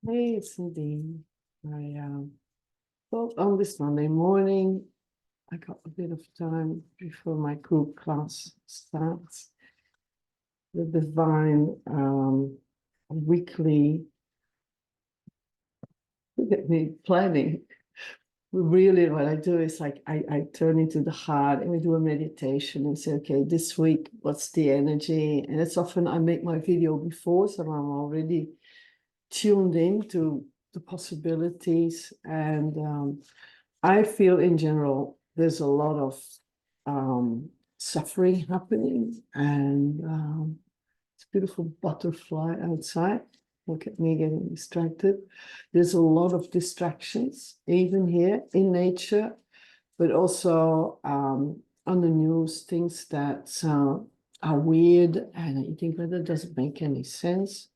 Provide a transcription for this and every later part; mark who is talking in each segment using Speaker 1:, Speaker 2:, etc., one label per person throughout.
Speaker 1: Hey, it's Nadine. I thought on this Monday morning, I got a bit of time before my group class starts. The divine weekly planning. Really, what I do is like I turn into the heart and we do a meditation and say, okay, this week, what's the energy? And it's often I make my video before, so I'm already tuned in to the possibilities. And I feel in general, there's a lot of suffering happening, and it's a beautiful butterfly outside. Look at me getting distracted. There's a lot of distractions, even here in nature, but also on the news, things that are weird, and you think, well, that doesn't make any sense.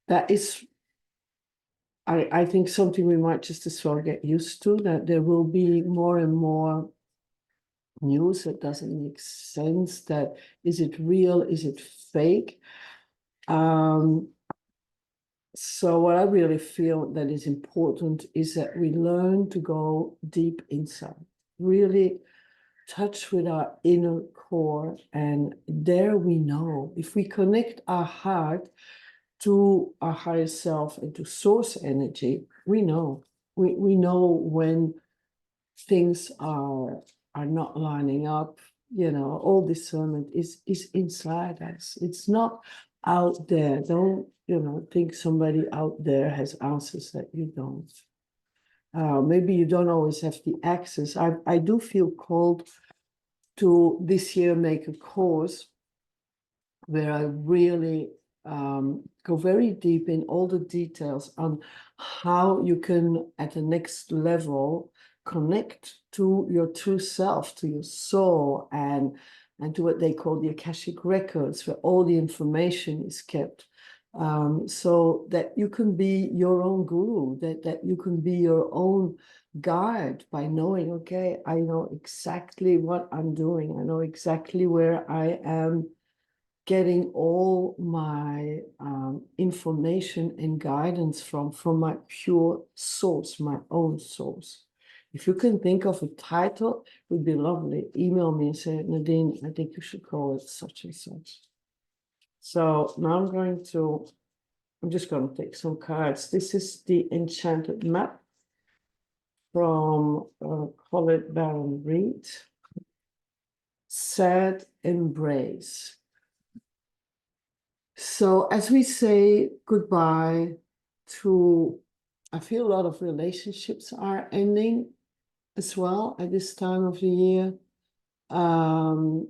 Speaker 1: That is, I think, something we might just as well get used to, that there will be more and more news that doesn't make sense, that is it real, is it fake? So what I really feel that is important is that we learn to go deep inside, really touch with our inner core, and there we know, if we connect our heart to our higher self and to source energy, we know. We know when things are not lining up. All discernment is inside us. It's not out there. Don't think somebody out there has answers that you don't. Maybe you don't always have the access. I do feel called to this year make a course where I really go very deep in all the details on how you can, at the next level, connect to your true self, to your soul, and to what they call the Akashic records, where all the information is kept, so that you can be your own guru, that you can be your own guide by knowing, okay, I know exactly what I'm doing. I know exactly where I am getting all my information and guidance from my pure source, my own source. If you can think of a title, it would be lovely. Email me and say, Nadine, I think you should call it such and such. So now I'm just going to take some cards. This is the Enchanted Map from Colette Baron Reed. Sad Embrace. So as we say goodbye to, I feel a lot of relationships are ending as well at this time of the year. And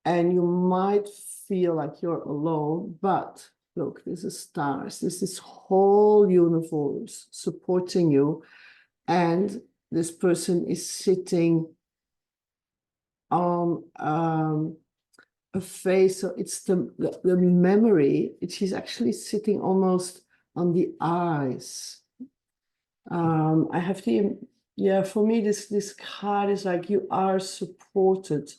Speaker 1: you might feel like you're alone, but look, this is stars. This is whole universe supporting you. And this person is sitting on a face, so it's the memory. She's actually sitting almost on the eyes. I have for me, this card is like you are supported,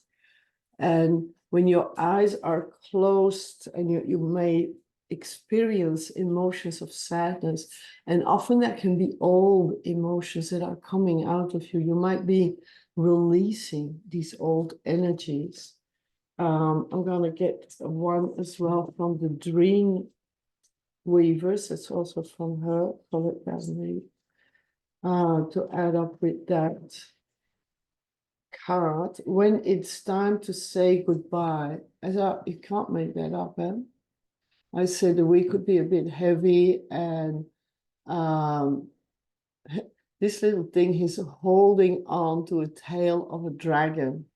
Speaker 1: and when your eyes are closed, and you may experience emotions of sadness, and often that can be old emotions that are coming out of you. You might be releasing these old energies. I'm going to get one as well from the Dream Weavers. It's also from her, Colette Baron, to add up with that card. When it's time to say goodbye, you can't make that up, eh? I said the week could be a bit heavy, and this little thing, he's holding on to a tail of a dragon.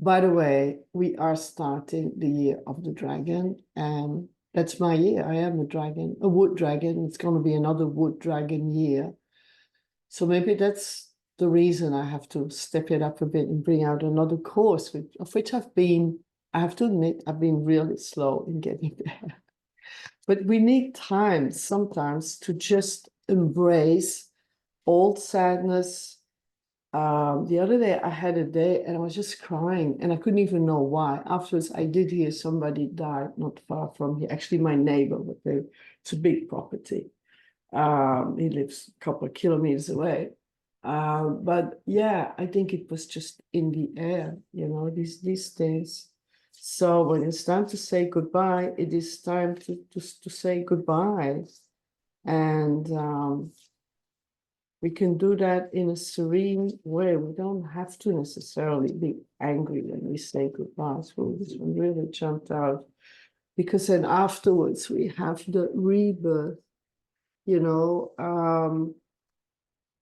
Speaker 1: By the way, we are starting the year of the dragon, and that's my year. I am a dragon, a wood dragon. It's going to be another wood dragon year. So maybe that's the reason I have to step it up a bit and bring out another course, of which I have to admit, I've been really slow in getting there. But we need time sometimes to just embrace old sadness, The other day I had a day and I was just crying and I couldn't even know why. Afterwards, I did hear somebody died not far from here. Actually, my neighbor, but it's a big property. He lives a couple of kilometers away. But yeah, I think it was just in the air, these days. So when it's time to say goodbye, it is time to say goodbye. And we can do that in a serene way. We don't have to necessarily be angry when we say goodbye. So this one really jumped out because then afterwards we have the rebirth,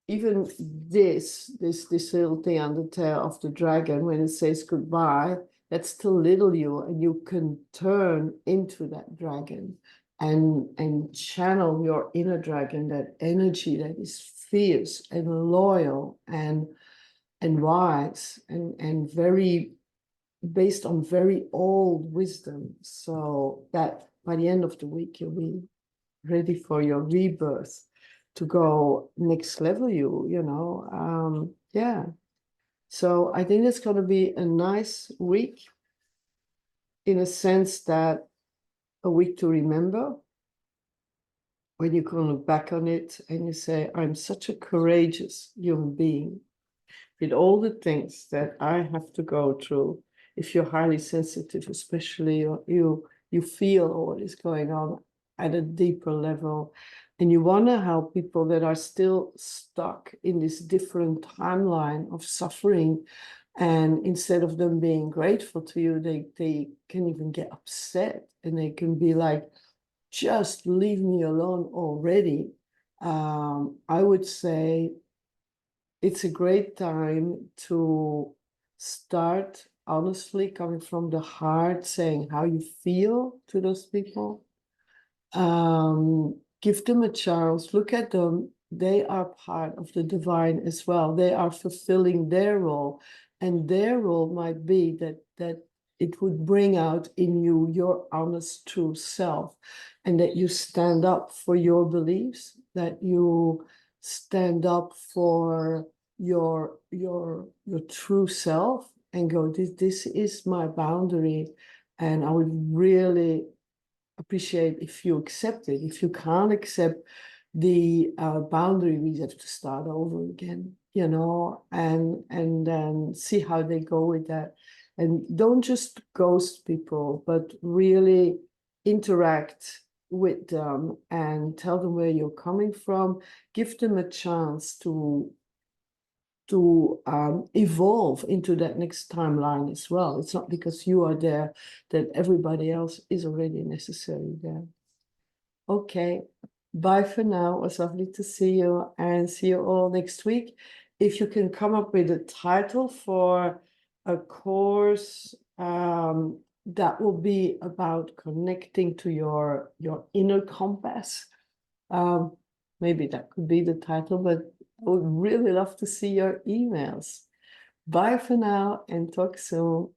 Speaker 1: even this little thing on the tail of the dragon, when it says goodbye, that's still little you, and you can turn into that dragon and channel your inner dragon, that energy that is fierce and loyal and wise and very based on very old wisdom. So that by the end of the week you'll be ready for your rebirth to go next level, yeah. So I think it's going to be a nice week in a sense that a week to remember when you can look back on it and you say, I'm such a courageous human being with all the things that I have to go through. If you're highly sensitive, especially, you feel what is going on at a deeper level, and you want to help people that are still stuck in this different timeline of suffering. And instead of them being grateful to you, they can even get upset and they can be like, just leave me alone already. I would say it's a great time to start honestly coming from the heart, saying how you feel to those people. Give them a chance, look at them. They are part of the divine as well. They are fulfilling their role, and their role might be that it would bring out in you your honest true self, and that you stand up for your beliefs, that you stand up for your true self and go, this is my boundary. And I would really appreciate if you accept it. If you can't accept the boundary, we have to start over again, and then see how they go with that. And don't just ghost people, but really interact with them and tell them where you're coming from. Give them a chance to evolve into that next timeline as well. It's not because you are there that everybody else is already necessarily there. Okay, bye for now. It was lovely to see you, and see you all next week. If you can come up with a title for a course that will be about connecting to your inner compass, maybe that could be the title, but I would really love to see your emails. Bye for now and talk soon.